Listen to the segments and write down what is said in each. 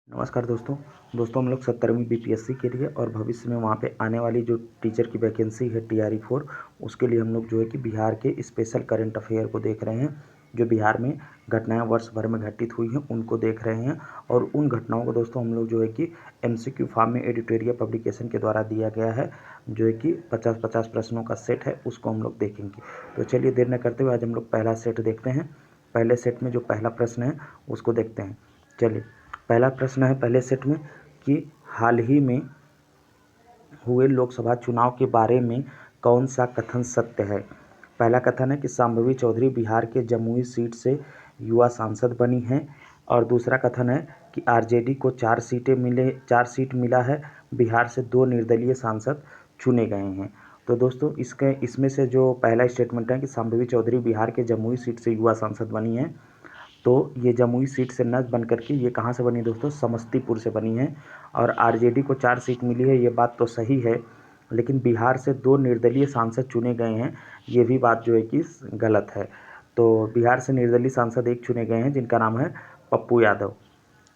नमस्कार दोस्तों हम लोग 70वीं बीपीएससी के लिए और भविष्य में वहाँ पे आने वाली जो टीचर की वैकेंसी है TRE 4 उसके लिए हम लोग जो है कि बिहार के स्पेशल करंट अफेयर को देख रहे हैं। जो बिहार में घटनाएं वर्ष भर में घटित हुई हैं उनको देख रहे हैं और उन घटनाओं को दोस्तों हम लोग जो है कि MCQ फॉर्म में एडिटोरियल पब्लिकेशन के द्वारा दिया गया है, जो है कि 50-50 प्रश्नों का सेट है, उसको हम लोग देखेंगे। तो चलिए देर न करते हुए आज हम लोग पहला सेट देखते हैं। पहले सेट में जो पहला प्रश्न है उसको देखते हैं। चलिए पहला प्रश्न है पहले सेट में कि हाल ही में हुए लोकसभा चुनाव के बारे में कौन सा कथन सत्य है। पहला कथन है कि शांभवी चौधरी बिहार के जमुई सीट से युवा सांसद बनी हैं और दूसरा कथन है कि आरजेडी को 4 सीट मिला है, बिहार से 2 निर्दलीय सांसद चुने गए हैं। तो दोस्तों इसमें से जो पहला स्टेटमेंट है कि शांभवी चौधरी बिहार के जमुई सीट से युवा सांसद बनी हैं, तो ये जमुई सीट से न बन करके ये कहाँ से बनी दोस्तों, समस्तीपुर से बनी है। और आरजेडी को 4 सीट मिली है, ये बात तो सही है, लेकिन बिहार से 2 निर्दलीय सांसद चुने गए हैं, ये भी बात जो है कि गलत है। तो बिहार से निर्दलीय सांसद एक चुने गए हैं जिनका नाम है पप्पू यादव।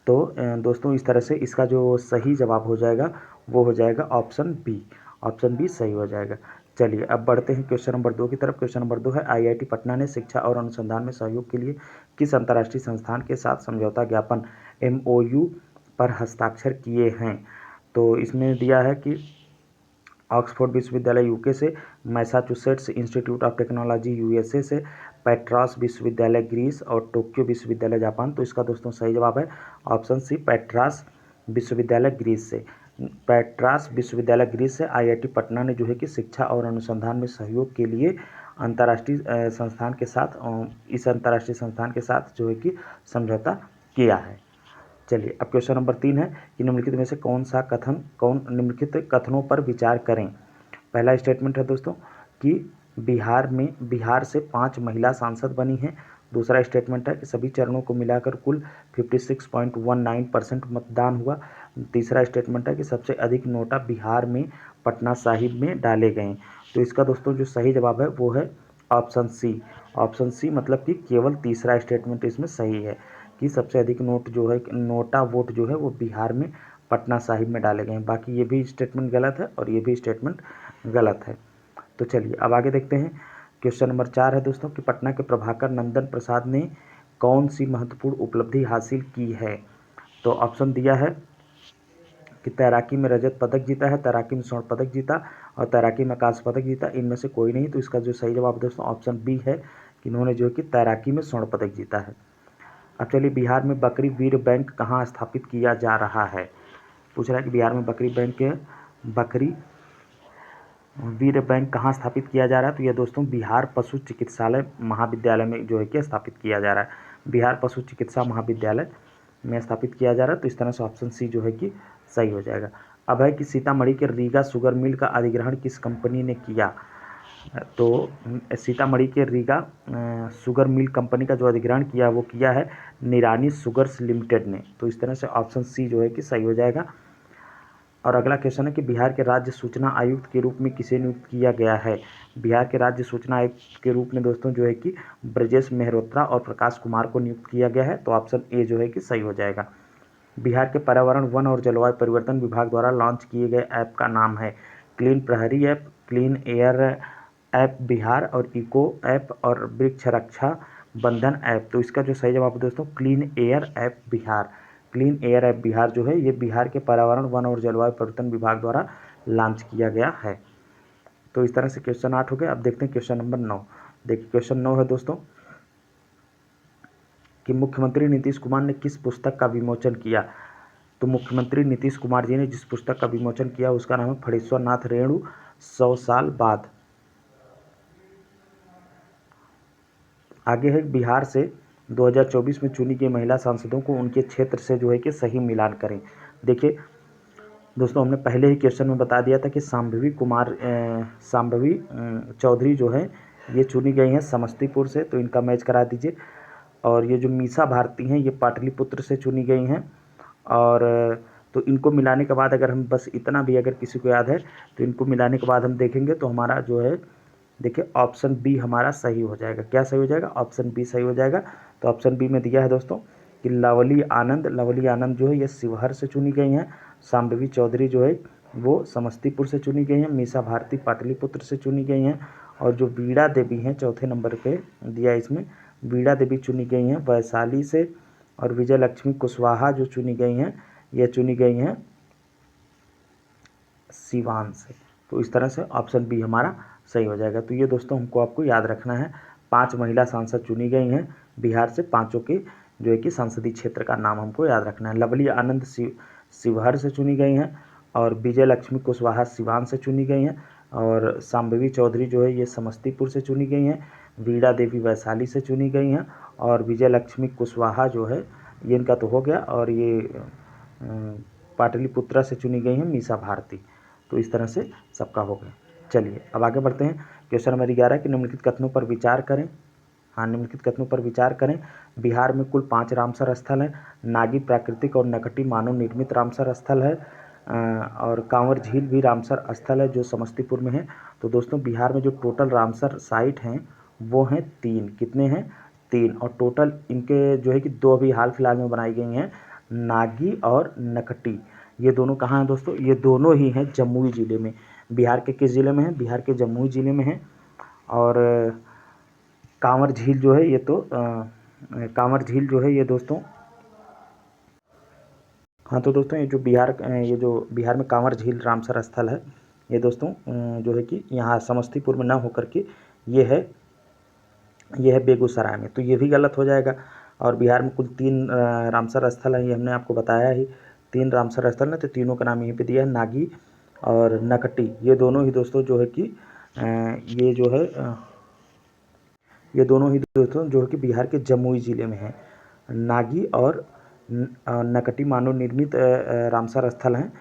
तो दोस्तों इस तरह से इसका जो सही जवाब हो जाएगा वो हो जाएगा ऑप्शन बी सही हो जाएगा। चलिए अब बढ़ते हैं क्वेश्चन नंबर 2 की तरफ। क्वेश्चन नंबर 2 है IIT पटना ने शिक्षा और अनुसंधान में सहयोग के लिए किस अंतर्राष्ट्रीय संस्थान के साथ समझौता ज्ञापन MOU पर हस्ताक्षर किए हैं। तो इसमें दिया है कि ऑक्सफोर्ड विश्वविद्यालय UK से, Massachusetts institute of technology USA से, पैट्रास विश्वविद्यालय ग्रीस और टोक्यो विश्वविद्यालय जापान। तो इसका दोस्तों सही जवाब है ऑप्शन सी, पैट्रास विश्वविद्यालय ग्रीस से। पैट्रास विश्वविद्यालय ग्रीस से IIT पटना ने जो है कि शिक्षा और अनुसंधान में सहयोग के लिए अंतर्राष्ट्रीय संस्थान के साथ इस अंतर्राष्ट्रीय संस्थान के साथ जो है कि समझौता किया है। चलिए अब क्वेश्चन नंबर 3 है कि निम्नलिखित में से निम्नलिखित कथनों पर विचार करें। पहला स्टेटमेंट है दोस्तों कि बिहार से 5 महिला सांसद बनी हैं। दूसरा स्टेटमेंट है कि सभी चरणों को मिलाकर कुल 56.19% मतदान हुआ। तीसरा स्टेटमेंट है कि सबसे अधिक नोटा बिहार में पटना साहिब में डाले गए। तो इसका दोस्तों जो सही जवाब है वो है ऑप्शन सी, मतलब कि केवल तीसरा स्टेटमेंट इसमें सही है कि सबसे अधिक नोटा वोट जो है वो बिहार में पटना साहिब में डाले गए हैं। बाकी ये भी स्टेटमेंट गलत है और ये भी स्टेटमेंट गलत है। तो चलिए अब आगे देखते हैं। क्वेश्चन नंबर 4 है दोस्तों कि पटना के प्रभाकर नंदन प्रसाद ने कौन सी महत्वपूर्ण उपलब्धि हासिल की है। तो ऑप्शन दिया है कि तैराकी में रजत पदक जीता है, तैराकी में स्वर्ण पदक जीता और तैराकी में कांस्य पदक जीता। इनमें से कोई नहीं। तो इसका जो सही जवाब दोस्तों ऑप्शन बी है कि इन्होंने जो है कि तैराकी में स्वर्ण पदक जीता है। अब चलिए बिहार में बकरी वीर बैंक कहाँ स्थापित किया जा रहा है। पूछ रहा है कि बिहार में बकरी वीर बैंक कहाँ स्थापित किया जा रहा है। तो यह दोस्तों बिहार पशु चिकित्सालय महाविद्यालय में जो है कि स्थापित किया जा रहा है। बिहार पशु चिकित्सा महाविद्यालय में स्थापित किया जा रहा है। तो इस तरह से ऑप्शन सी जो है कि सही हो जाएगा। अब है कि सीतामढ़ी के रीगा शुगर मिल का अधिग्रहण किस कंपनी ने किया। तो सीतामढ़ी के रीगा शुगर मिल कंपनी का जो अधिग्रहण किया वो किया है निरानी शुगर्स लिमिटेड ने। तो इस तरह से ऑप्शन सी जो है कि सही हो जाएगा। और अगला क्वेश्चन है कि बिहार के राज्य सूचना आयुक्त के रूप में किसे नियुक्त किया गया है। बिहार के राज्य सूचना आयुक्त के रूप में दोस्तों जो है कि ब्रजेश मेहरोत्रा और प्रकाश कुमार को नियुक्त किया गया है। तो ऑप्शन ए जो है कि सही हो जाएगा। बिहार के पर्यावरण वन और जलवायु परिवर्तन विभाग द्वारा लॉन्च किए गए ऐप का नाम है क्लीन प्रहरी app, clean air app Bihar और इको ऐप और वृक्ष रक्षा बंधन ऐप। तो इसका जो सही जवाब है दोस्तों clean air app Bihar. Clean air app Bihar जो है ये बिहार के पर्यावरण वन और जलवायु परिवर्तन विभाग द्वारा लॉन्च किया गया है। तो इस तरह से क्वेश्चन 8 हो गया। अब देखते हैं क्वेश्चन नंबर 9। देखिए क्वेश्चन 9 है दोस्तों कि मुख्यमंत्री नीतीश कुमार ने किस पुस्तक का विमोचन किया। तो मुख्यमंत्री नीतीश कुमार जी ने जिस पुस्तक का विमोचन किया उसका नाम है फणीश्वर नाथ रेणु 100 साल बाद। आगे है बिहार से 2024 में चुनी गई महिला सांसदों को उनके क्षेत्र से जो है कि सही मिलान करें। देखिए दोस्तों हमने पहले ही क्वेश्चन में बता दिया था कि शांभवी चौधरी जो है ये चुनी गई हैं समस्तीपुर से। तो इनका मैच करा दीजिए। और ये जो मीसा भारती हैं ये पाटलिपुत्र से चुनी गई हैं। और तो इनको मिलाने के बाद अगर हम बस इतना भी अगर किसी को याद है तो इनको मिलाने के बाद हम देखेंगे तो हमारा जो है देखिए ऑप्शन बी हमारा सही हो जाएगा। क्या सही हो जाएगा, ऑप्शन बी सही हो जाएगा। तो ऑप्शन बी में दिया है दोस्तों कि लवली आनंद जो है ये शिवहर से चुनी गई हैं। शांभवी चौधरी जो है वो समस्तीपुर से चुनी गई हैं। मीसा भारती पाटलिपुत्र से चुनी गई हैं। और जो वीणा देवी हैं चौथे नंबर पे दिया इसमें, वीणा देवी चुनी गई हैं वैशाली से। और विजय लक्ष्मी कुशवाहा जो चुनी गई हैं ये चुनी गई हैं सिवान से। तो इस तरह से ऑप्शन बी हमारा सही हो जाएगा। तो ये दोस्तों हमको आपको याद रखना है, 5 महिला सांसद चुनी गई हैं बिहार से, पाँचों के जो है कि संसदीय क्षेत्र का नाम हमको याद रखना है। लवली आनंद शिवहर से चुनी गई हैं। और विजय लक्ष्मी कुशवाहा सिवान से चुनी गई हैं। और शांभवी चौधरी जो है ये समस्तीपुर से चुनी गई हैं। वीणा देवी वैशाली से चुनी गई हैं। और विजय लक्ष्मी कुशवाहा जो है ये इनका तो हो गया। और ये पाटलिपुत्रा से चुनी गई हैं मीसा भारती। तो इस तरह से सबका हो गया। चलिए अब आगे बढ़ते हैं। क्वेश्चन नंबर 11 कि निम्नलिखित कथनों पर विचार करें। हाँ, निम्नलिखित कथनों पर विचार करें। बिहार में कुल 5 रामसर स्थल हैं। नागी प्राकृतिक और नकटी मानव निर्मित रामसर स्थल है। और कांवर झील भी रामसर स्थल है जो समस्तीपुर में है। तो दोस्तों बिहार में जो टोटल रामसर साइट हैं वो हैं 3। कितने हैं? 3। और टोटल इनके जो है कि 2 अभी हाल फिलहाल में बनाई गई हैं, नागी और नकटी। ये दोनों कहाँ हैं दोस्तों? ये दोनों ही हैं जमुई ज़िले में। बिहार के किस ज़िले में है? बिहार के जमुई ज़िले में है। और कांवर झील जो है ये तो कांवर झील जो है ये दोस्तों, हाँ तो दोस्तों ये जो बिहार में कांवर झील रामसर स्थल है ये दोस्तों जो है कि यहाँ समस्तीपुर में ना होकर के ये है बेगूसराय में। तो ये भी गलत हो जाएगा। और बिहार में कुल 3 रामसर स्थल है, ये हमने आपको बताया ही। 3 रामसर स्थल है, तो तीनों का नाम यहीं पे दिया है, नागी और नकटी। ये दोनों ही दोस्तों जो है कि ये दोनों ही दोस्तों जो है कि बिहार के जमुई ज़िले में है। नागी और नकटी मानव निर्मित रामसर स्थल हैं।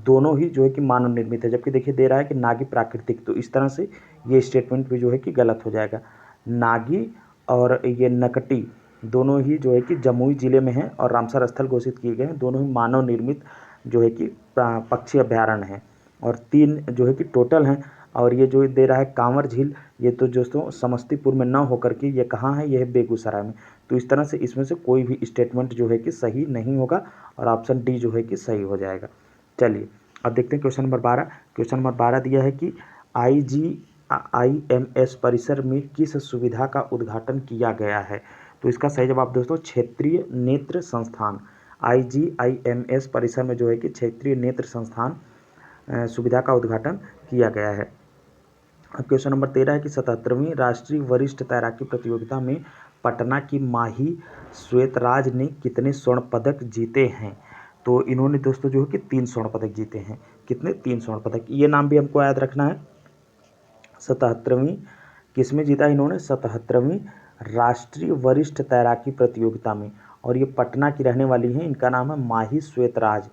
दोनों ही जो है कि मानव निर्मित है, जबकि देखिए दे रहा है कि नागी प्राकृतिक। तो इस तरह से ये स्टेटमेंट भी जो है कि गलत हो जाएगा। नागी और ये नकटी दोनों ही जो है कि जमुई ज़िले में हैं और रामसर स्थल घोषित किए गए हैं। दोनों ही मानव निर्मित जो है कि पक्षी अभ्यारण्य हैं। और 3 जो है कि टोटल हैं। और ये जो दे रहा है कांवर झील, ये तो दोस्तों समस्तीपुर में ना होकर के ये कहाँ है? ये है बेगूसराय में। तो इस तरह से इसमें से कोई भी स्टेटमेंट जो है कि सही नहीं होगा और ऑप्शन डी जो है कि सही हो जाएगा। चलिए अब देखते हैं क्वेश्चन नंबर 12। क्वेश्चन नंबर 12 दिया है कि IGIMS परिसर में किस सुविधा का उद्घाटन किया गया है? तो इसका सही जवाब दोस्तों क्षेत्रीय नेत्र संस्थान। IGIMS परिसर में जो है कि क्षेत्रीय नेत्र संस्थान सुविधा का उद्घाटन किया गया है। अब क्वेश्चन नंबर 13 है कि 77वीं राष्ट्रीय वरिष्ठ तैराकी प्रतियोगिता में पटना की माही श्वेतराज ने कितने स्वर्ण पदक जीते हैं? तो इन्होंने दोस्तों जो है कि 3 स्वर्ण पदक जीते हैं। कितने? 3 स्वर्ण पदक। ये नाम भी हमको याद रखना है। 77वीं किस में जीता इन्होंने? 77वीं राष्ट्रीय वरिष्ठ तैराकी प्रतियोगिता में। और ये पटना की रहने वाली हैं, इनका नाम है माही श्वेतराज।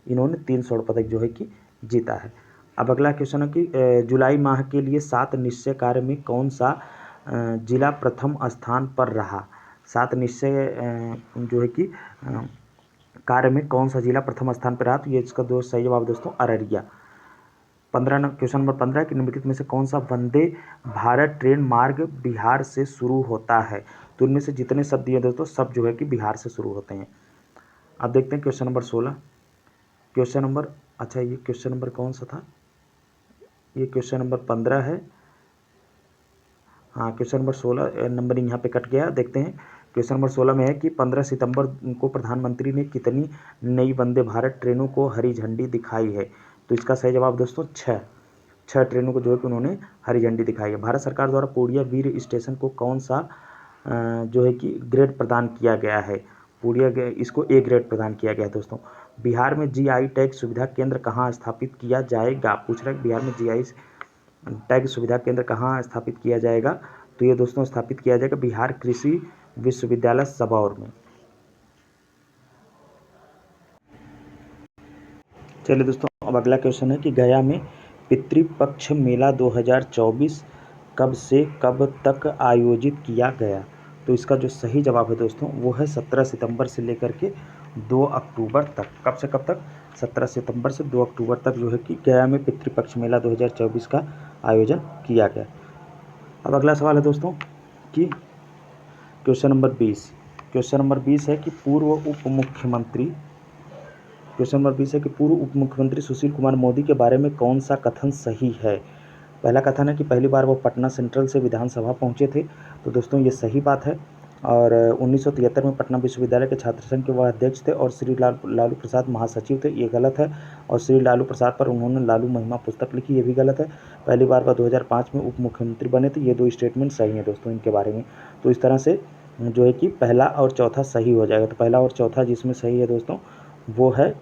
इन्होंने 3 स्वर्ण पदक जो है कि जीता है। अब अगला क्वेश्चन है कि जुलाई माह के लिए 7 निश्चय कार्य में कौन सा जिला प्रथम स्थान पर रहा? 7 निश्चय जो है कि कार्य में कौन सा जिला प्रथम स्थान पर रहा? तो ये इसका सही जवाब दोस्तों अररिया। क्वेश्चन नंबर 15 कि निम्नलिखित में से कौन सा वंदे भारत ट्रेन मार्ग बिहार से शुरू होता है? तो इनमें से जितने शब्द दिए दोस्तों सब जो है कि बिहार से शुरू होते हैं। अब देखते हैं क्वेश्चन नंबर 16। ये क्वेश्चन नंबर कौन सा था? ये क्वेश्चन नंबर 15 है। हाँ, क्वेश्चन नंबर 16 नंबरिंग यहाँ पे कट गया। देखते हैं क्वेश्चन नंबर 16 में है कि 15 सितंबर को प्रधानमंत्री ने कितनी नई वंदे भारत ट्रेनों को हरी झंडी दिखाई है? तो इसका सही जवाब दोस्तों 6 ट्रेनों को जो है कि उन्होंने हरी झंडी दिखाई है। भारत सरकार द्वारा पूर्णिया वीर स्टेशन को कौन सा जो है कि ग्रेड प्रदान किया गया है? इसको ए ग्रेड प्रदान किया गया है दोस्तों। बिहार में GI टैग सुविधा केंद्र कहाँ स्थापित किया जाएगा? पूछ रहे हैं बिहार में GI टैग सुविधा केंद्र कहाँ स्थापित किया जाएगा? तो ये दोस्तों स्थापित किया जाएगा बिहार कृषि विश्वविद्यालय सबौर में। चलिए दोस्तों अब अगला क्वेश्चन है कि गया में पितृपक्ष मेला 2024 कब से कब तक आयोजित किया गया? तो इसका जो सही जवाब है दोस्तों वो है 17 सितंबर से लेकर के 2 अक्टूबर तक। कब से कब तक? 17 सितंबर से 2 अक्टूबर तक जो है कि गया में पितृपक्ष मेला 2024 का आयोजन किया गया। अब अगला सवाल है दोस्तों कि क्वेश्चन नंबर 20 क्वेश्चन नंबर 20 है कि पूर्व उप मुख्यमंत्री सुशील कुमार मोदी के बारे में कौन सा कथन सही है। पहला कथन है कि पहली बार वो पटना सेंट्रल से विधानसभा पहुंचे थे, तो दोस्तों ये सही बात है। और 1973 में पटना विश्वविद्यालय के छात्र संघ के वह अध्यक्ष थे और श्री लालू प्रसाद महासचिव थे, ये गलत है। और श्री लालू प्रसाद पर उन्होंने लालू महिमा पुस्तक लिखी, ये भी गलत है। पहली बार वह 2005 में उप मुख्यमंत्री बने थे, ये दो स्टेटमेंट सही हैं दोस्तों इनके बारे में। तो इस तरह से जो है कि पहला और चौथा सही हो जाएगा। तो पहला और चौथा जिसमें सही है दोस्तों वो है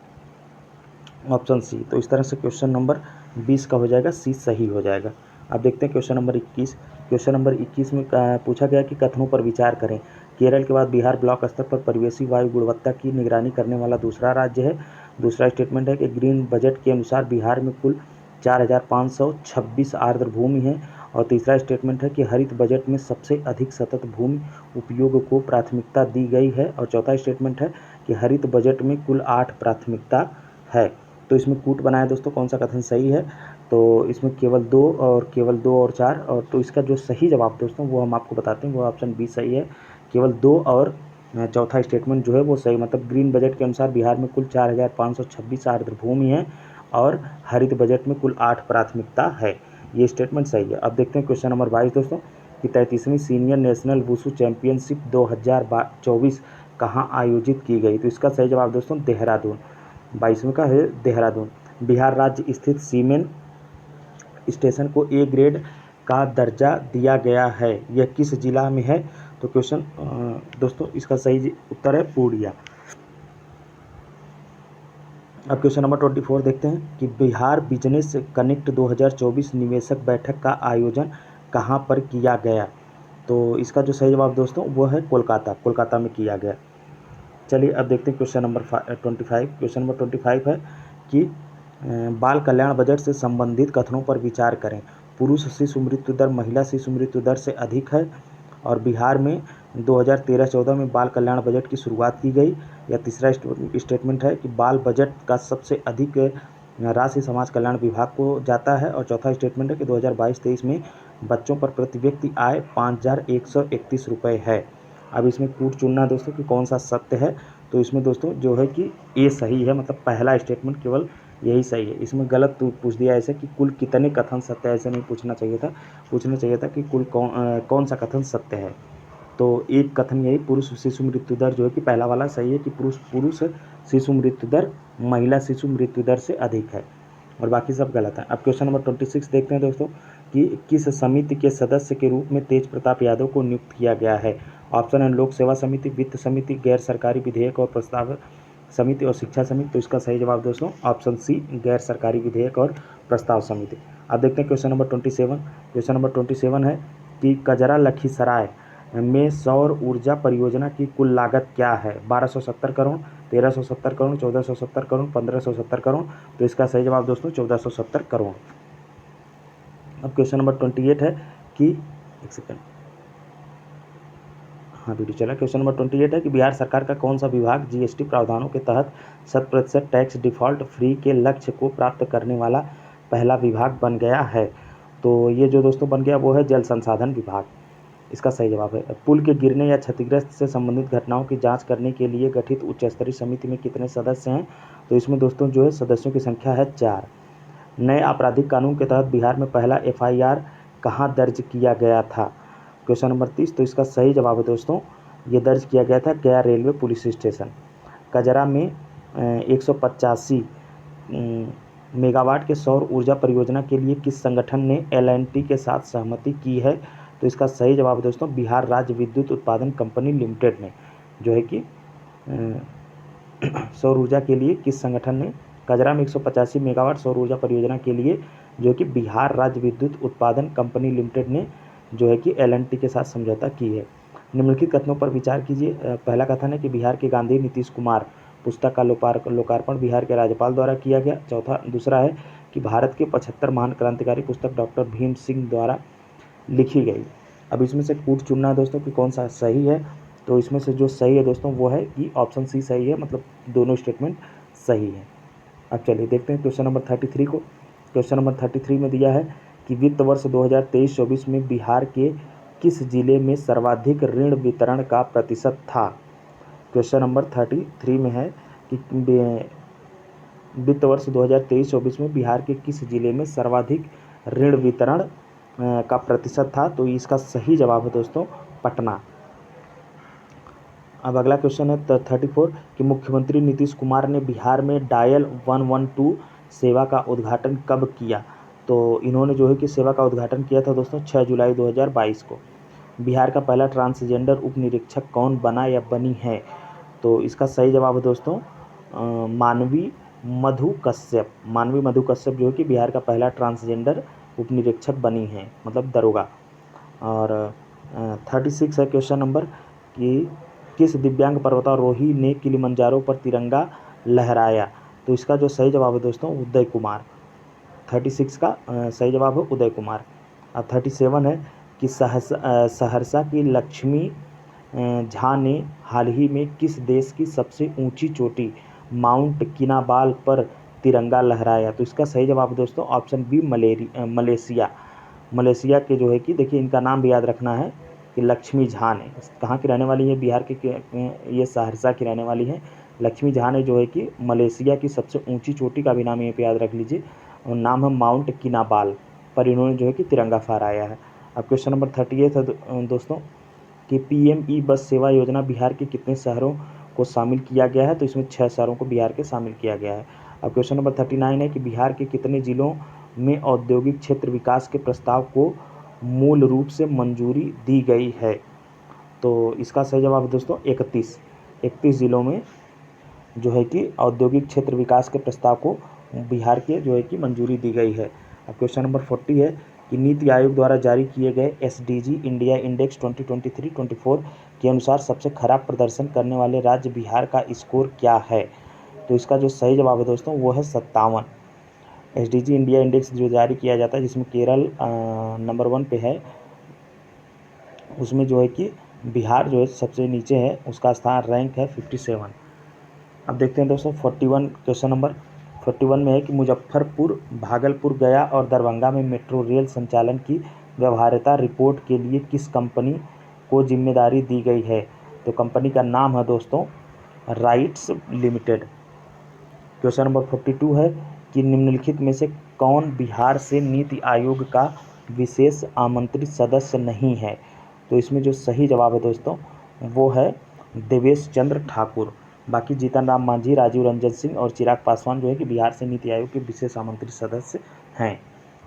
ऑप्शन सी। तो इस तरह से क्वेश्चन नंबर 20 का हो जाएगा सी, सही हो जाएगा। अब देखते हैं क्वेश्चन नंबर 21। क्वेश्चन नंबर 21 में पूछा गया कि कथनों पर विचार करें। केरल के बाद बिहार ब्लॉक स्तर पर परिवेशी वायु गुणवत्ता की निगरानी करने वाला दूसरा राज्य है। दूसरा स्टेटमेंट है कि ग्रीन बजट के अनुसार बिहार में कुल 4526 आर्द्र भूमि है। और तीसरा स्टेटमेंट है कि हरित बजट में सबसे अधिक सतत भूमि उपयोग को प्राथमिकता दी गई है। और चौथा स्टेटमेंट है कि हरित बजट में कुल 8 प्राथमिकता है। तो इसमें कूट बनाया दोस्तों, कौन सा कथन सही है। तो इसमें केवल 2 और 4 और तो इसका जो सही जवाब दोस्तों वो हम आपको बताते हैं, वो ऑप्शन बी सही है। केवल 2 और चौथा स्टेटमेंट जो है वो सही, मतलब ग्रीन बजट के अनुसार बिहार में कुल 4526 आर्द्र भूमि है और हरित बजट में कुल 8 प्राथमिकता है, ये स्टेटमेंट सही है। अब देखते हैं क्वेश्चन नंबर 22 दोस्तों कि 33वीं सीनियर नेशनल वुशु चैंपियनशिप 2024 कहाँ आयोजित की गई। तो इसका सही जवाब दोस्तों देहरादून, 22वें का है देहरादून। बिहार राज्य स्थित सीमेन स्टेशन को ए ग्रेड का दर्जा दिया गया है, यह किस जिला में है। तो क्वेश्चन दोस्तों इसका सही उत्तर है पूर्णिया। अब क्वेश्चन नंबर 24 देखते हैं कि बिहार बिजनेस कनेक्ट 2024 निवेशक बैठक का आयोजन कहाँ पर किया गया। तो इसका जो सही जवाब दोस्तों वो है कोलकाता में किया गया। चलिए अब देखते हैं क्वेश्चन नंबर 25। क्वेश्चन नंबर 25 है कि बाल कल्याण बजट से संबंधित कथनों पर विचार करें। पुरुष शिशु मृत्यु दर महिला शिशु मृत्यु दर से अधिक है और बिहार में 2013-14 में बाल कल्याण बजट की शुरुआत की गई। या तीसरा स्टेटमेंट है कि बाल बजट का सबसे अधिक राशि समाज कल्याण विभाग को जाता है। और चौथा स्टेटमेंट है कि 2022-23 में बच्चों पर प्रति व्यक्ति आय 5131 रुपये है। अब इसमें कूट चुनना दोस्तों कि कौन सा सत्य है। तो इसमें दोस्तों जो है कि ए सही है, मतलब पहला स्टेटमेंट केवल यही सही है। इसमें गलत पूछ दिया ऐसे कि कुल कितने कथन सत्य है, ऐसे नहीं पूछना चाहिए था। पूछना चाहिए था कि कुल कौन सा कथन सत्य है। तो एक कथन यही पुरुष शिशु मृत्यु दर जो है कि पहला वाला सही है कि पुरुष शिशु मृत्यु दर महिला शिशु मृत्यु दर से अधिक है और बाकी सब गलत है। अब क्वेश्चन नंबर 26 देखते हैं दोस्तों कि किस समिति के सदस्य के रूप में तेज प्रताप यादव को नियुक्त किया गया है। ऑप्शन है लोक सेवा समिति, वित्त समिति, गैर सरकारी विधेयक और प्रस्ताव समिति और शिक्षा समिति। तो इसका सही जवाब दोस्तों ऑप्शन सी गैर सरकारी विधेयक और प्रस्ताव समिति। अब देखते हैं क्वेश्चन नंबर 27। क्वेश्चन नंबर 27 है कि कजरा लखीसराय में सौर ऊर्जा परियोजना की कुल लागत क्या है। 1270 करोड़, 1370 करोड़, 1470 करोड़, 1570 करोड़। तो इसका सही जवाब दोस्तों 1470 करोड़। अब क्वेश्चन नंबर 28 है कि एक सेकंड, हाँ वीडियो चला। क्वेश्चन नंबर 28 है कि बिहार सरकार का कौन सा विभाग जीएसटी प्रावधानों के तहत 100% टैक्स डिफॉल्ट फ्री के लक्ष्य को प्राप्त करने वाला पहला विभाग बन गया है। तो ये जो दोस्तों बन गया वो है जल संसाधन विभाग, इसका सही जवाब है। पुल के गिरने या क्षतिग्रस्त से संबंधित घटनाओं की जांच करने के लिए गठित उच्च स्तरीय समिति में कितने सदस्य हैं। तो इसमें दोस्तों जो है सदस्यों की संख्या है 4। नए आपराधिक कानून के तहत बिहार में पहला FIR कहाँ दर्ज किया गया था। Question number 30। तो इसका सही जवाब है दोस्तों ये दर्ज किया गया था गया रेलवे पुलिस स्टेशन। कजरा में 185 मेगावाट के सौर ऊर्जा परियोजना के लिए किस संगठन ने L&T के साथ सहमति की है। तो इसका सही जवाब दोस्तों बिहार राज्य विद्युत उत्पादन कंपनी लिमिटेड ने जो है कि सौर ऊर्जा के लिए किस संगठन ने कजरा में 185 मेगावाट सौर ऊर्जा परियोजना के लिए जो कि बिहार राज्य विद्युत उत्पादन कंपनी लिमिटेड ने जो है कि L&T के साथ समझौता की है। निम्नलिखित कथनों पर विचार कीजिए। पहला कथन है कि बिहार के गांधी नीतीश कुमार पुस्तक का लोकार्पण बिहार के राज्यपाल द्वारा किया गया। दूसरा है कि भारत के 75 महान क्रांतिकारी पुस्तक डॉक्टर भीम सिंह द्वारा लिखी गई। अब इसमें से कूट चुनना है दोस्तों कि कौन सा सही है। तो इसमें से जो सही है दोस्तों वो है कि ऑप्शन सी सही है, मतलब दोनों स्टेटमेंट सही है। अब चलिए देखते हैं क्वेश्चन नंबर 33 को। क्वेश्चन नंबर 33 में दिया है कि वित्त वर्ष 2023-24 में बिहार के किस जिले में सर्वाधिक ऋण वितरण का प्रतिशत था। क्वेश्चन नंबर 33 में है कि वित्त वर्ष 2023-24 में बिहार के किस जिले में सर्वाधिक ऋण वितरण का प्रतिशत था? तो इसका सही जवाब है दोस्तों पटना। अब अगला क्वेश्चन है 34 कि मुख्यमंत्री नीतीश कुमार ने बिहार में डायल 112 सेवा का उद्घाटन कब किया? तो इन्होंने जो है कि सेवा का उद्घाटन किया था दोस्तों 6 जुलाई 2022 को। बिहार का पहला ट्रांसजेंडर उप निरीक्षक कौन बना या बनी है? तो इसका सही जवाब है दोस्तों मानवी मधु कश्यप। मानवी मधु कश्यप जो है कि बिहार का पहला ट्रांसजेंडर उप निरीक्षक बनी है, मतलब दरोगा। और 36 है क्वेश्चन नंबर कि किस दिव्यांग पर्वतारोही ने किलिमंजारो पर तिरंगा लहराया? तो इसका जो सही जवाब है दोस्तों उदय कुमार। 36 का सही जवाब है उदय कुमार। अब 37 है कि सहरसा की लक्ष्मी झा ने हाल ही में किस देश की सबसे ऊंची चोटी माउंट किनाबाल पर तिरंगा लहराया? तो इसका सही जवाब दोस्तों ऑप्शन बी मलेशिया। मलेशिया के जो है कि देखिए इनका नाम भी याद रखना है कि लक्ष्मी झा ने कहाँ की रहने वाली है? बिहार के ये सहरसा की रहने वाली है। लक्ष्मी झा ने जो है कि मलेशिया की सबसे ऊंची चोटी का भी नाम यहाँ पे याद रख लीजिए, और नाम है माउंट किनाबाल, पर इन्होंने जो है कि तिरंगा फहराया है। अब क्वेश्चन नंबर 38 है दोस्तों कि पीएमई बस सेवा योजना बिहार के कितने शहरों को शामिल किया गया है? तो इसमें 6 शहरों को बिहार के शामिल किया गया है। अब क्वेश्चन नंबर 39 है कि बिहार के कितने जिलों में औद्योगिक क्षेत्र विकास के प्रस्ताव को मूल रूप से मंजूरी दी गई है? तो इसका सही जवाब है दोस्तों 31 जिलों में जो है कि औद्योगिक क्षेत्र विकास के प्रस्ताव को बिहार के जो है कि मंजूरी दी गई है। अब क्वेश्चन नंबर 40 है कि नीति आयोग द्वारा जारी किए गए एसडीजी इंडिया इंडेक्स 2023-24 के अनुसार सबसे खराब प्रदर्शन करने वाले राज्य बिहार का स्कोर क्या है? तो इसका जो सही जवाब है दोस्तों वो है 57। एसडीजी इंडिया इंडेक्स जो जारी किया जाता है जिसमें केरल नंबर 1 पे है, उसमें जो है कि बिहार जो है सबसे नीचे है, उसका स्थान रैंक है 57। अब देखते हैं दोस्तों 41 क्वेश्चन नंबर 41 में है कि मुजफ्फरपुर, भागलपुर, गया और दरभंगा में मेट्रो रेल संचालन की व्यवहार्यता रिपोर्ट के लिए किस कंपनी को जिम्मेदारी दी गई है? तो कंपनी का नाम है दोस्तों राइट्स लिमिटेड। क्वेश्चन नंबर 42 है कि निम्नलिखित में से कौन बिहार से नीति आयोग का विशेष आमंत्रित सदस्य नहीं है? तो इसमें जो सही जवाब है दोस्तों वो है देवेश चंद्र ठाकुर। बाकी जीतन राम मांझी, राजीव रंजन सिंह और चिराग पासवान जो है कि बिहार से नीति आयोग के विशेष आमंत्रित सदस्य हैं।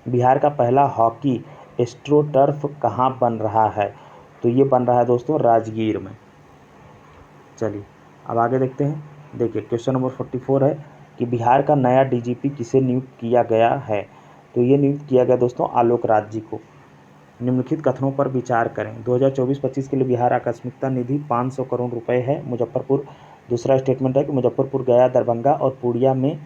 बिहार का पहला हॉकी एस्ट्रोटर्फ कहाँ बन रहा है? तो ये बन रहा है दोस्तों राजगीर में। चलिए अब आगे देखते हैं। देखिए क्वेश्चन नंबर 44 है कि बिहार का नया डीजीपी किसे नियुक्त किया गया है? तो ये नियुक्त किया गया दोस्तों आलोक राज जी को। निम्नलिखित कथनों पर विचार करें। 2024-25 के लिए बिहार आकस्मिकता निधि 500 करोड़ रुपए है। मुजफ्फरपुर, दूसरा स्टेटमेंट है कि मुजफ्फरपुर, गया, दरभंगा और पूर्णिया में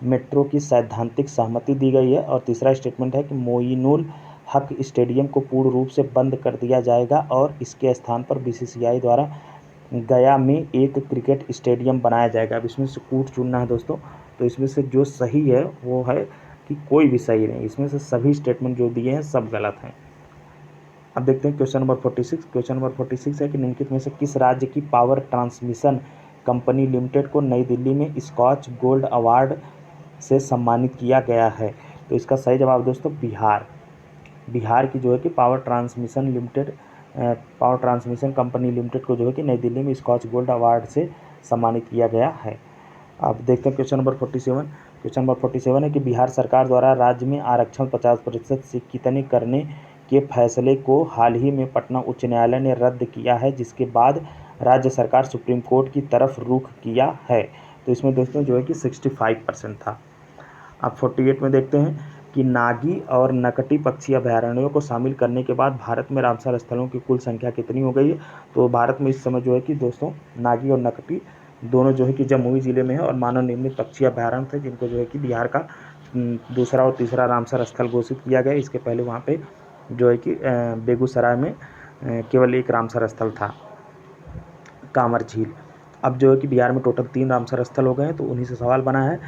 मेट्रो की सैद्धांतिक सहमति दी गई है। और तीसरा स्टेटमेंट है कि मोइनुल हक स्टेडियम को पूर्ण रूप से बंद कर दिया जाएगा और इसके स्थान पर बीसीसीआई द्वारा गया में एक क्रिकेट स्टेडियम बनाया जाएगा। अब इसमें से कूट चुनना है दोस्तों, तो इसमें से जो सही है वो है कि कोई भी सही नहीं, इसमें से सभी स्टेटमेंट जो दिए हैं सब गलत हैं। अब देखते हैं क्वेश्चन नंबर 46। क्वेश्चन नंबर 46 है कि निम्नलिखित में से किस राज्य की पावर ट्रांसमिशन कंपनी लिमिटेड को नई दिल्ली में स्कॉच गोल्ड अवार्ड से सम्मानित किया गया है? तो इसका सही जवाब दोस्तों बिहार की जो है कि पावर ट्रांसमिशन कंपनी लिमिटेड को जो है कि नई दिल्ली में स्कॉच गोल्ड अवार्ड से सम्मानित किया गया है। अब देखते हैं क्वेश्चन नंबर 47। क्वेश्चन नंबर 47 है कि बिहार सरकार द्वारा राज्य में आरक्षण 50% से कितने करने के फैसले को हाल ही में पटना उच्च न्यायालय ने रद्द किया है, जिसके बाद राज्य सरकार सुप्रीम कोर्ट की तरफ रुख किया है? तो इसमें दोस्तों जो है कि 65% था। अब 48 में देखते हैं कि नागी और नकटी पक्षी अभयारण्यों को शामिल करने के बाद भारत में रामसर स्थलों की कुल संख्या कितनी हो गई है? तो भारत में इस समय जो है कि दोस्तों नागी और नकटी दोनों जो है कि जमुई ज़िले में है और मानव निर्मित पक्षी अभयारण्य थे, जिनको जो है कि बिहार का दूसरा और तीसरा रामसर स्थल घोषित किया गया। इसके पहले वहाँ पे जो है कि बेगूसराय में केवल एक रामसर स्थल था, कांवर झील। अब जो है कि बिहार में टोटल 3 रामसर स्थल हो गए हैं, तो उन्हीं से सवाल बना है।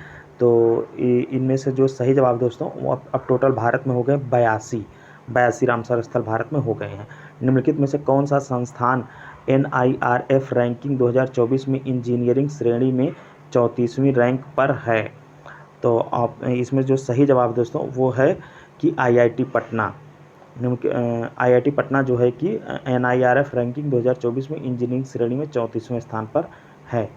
तो इनमें से जो सही जवाब दोस्तों वो अब टोटल भारत में हो गए 82 रामसर स्थल भारत में हो गए हैं। निम्नलिखित में से कौन सा संस्थान NIRF रैंकिंग 2024 में इंजीनियरिंग श्रेणी में 34वीं रैंक पर है। तो आप इसमें जो सही जवाब दोस्तों वो है कि IIT पटना। IIT पटना जो है कि NIRF रैंकिंग 2024 में इंजीनियरिंग श्रेणी में 34वें स्थान पर है।